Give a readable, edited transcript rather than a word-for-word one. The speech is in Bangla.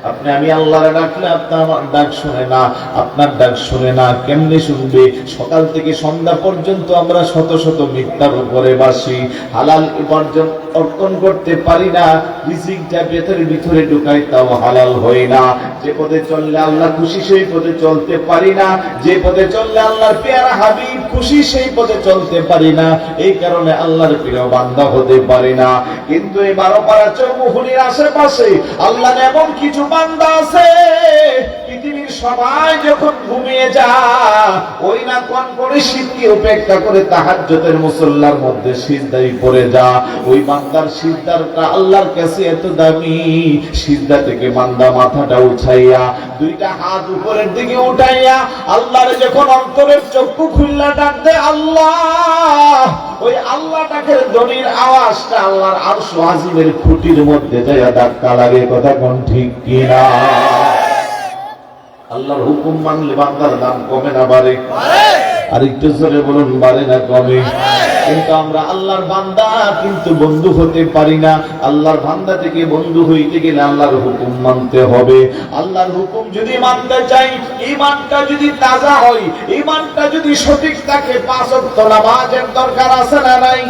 আপনি আমি আল্লাহর ডাকলে আপনি আমার ডাক শুনে না, আপনার ডাক শুনে না, কেমনে শুনবে? সকাল থেকে সন্ধ্যা পর্যন্ত আমরা শত শত মিথ্যার উপরে বাসি, হালাল উপার্জন অর্জন করতে পারি না, রিজিকটা পেটের ভিতরে ঢুকাই তাও হালাল হয় না। যে পথে চললে আল্লাহ খুশি সেই পথে চলতে পারি না, যে পথে চললে আল্লাহর পেয়ারা হাবিব খুশি সেই পথে চলতে পারি না, এই কারণে আল্লাহর প্রিয় বান্দা হতে পারি না। কিন্তু এই 12 পারা চৌমুহনীর আশেপাশে আল্লাহর এমন কিছু বান্দা আছে, পৃথিবীর সবাই যখন ঘুমিয়ে যায় ওই না কোন করে শীতকে উপেক্ষা করে তাহাজ্জুদের মুসল্লার মধ্যে সিজদায় পড়ে যা। ওই বান্দার সিজদাটা আল্লাহর কাছে এত দামি, সিজদা থেকে বান্দা মাথাটা উঠাইয়া দুইটা হাত উপরের দিকে উঠাইয়া আল্লাহর যখন অন্তরের চক্ষু খুললা ডাক দেয় আল্লাহ, ওই আল্লাহ ডাকের ধ্বনির আওয়াজটা আল্লাহর আরশ আজিমের খুঁটির মধ্যে যায়া ধাক্কা লাগে। কথা কোন ঠিক কিনা? আল্লাহর হুকুম মানলে বান্দার দাম কমে না বাড়ে? আর একটু জোরে বলুন, বাড়ে না কমে? কিন্তু আমরা আল্লাহর বান্দা কিন্তু বন্ধু হতে পারি না। আল্লাহর বান্দা থেকে বন্ধু হইতে গেলে আল্লাহর হুকুম মানতে হবে। আল্লাহর হুকুম যদি মানতে চাই, ঈমানটা যদি তাজা হয়, ঈমানটা যদি সঠিক থাকে, 5 ওয়াক্ত নামাজের দরকার আছে না নাই?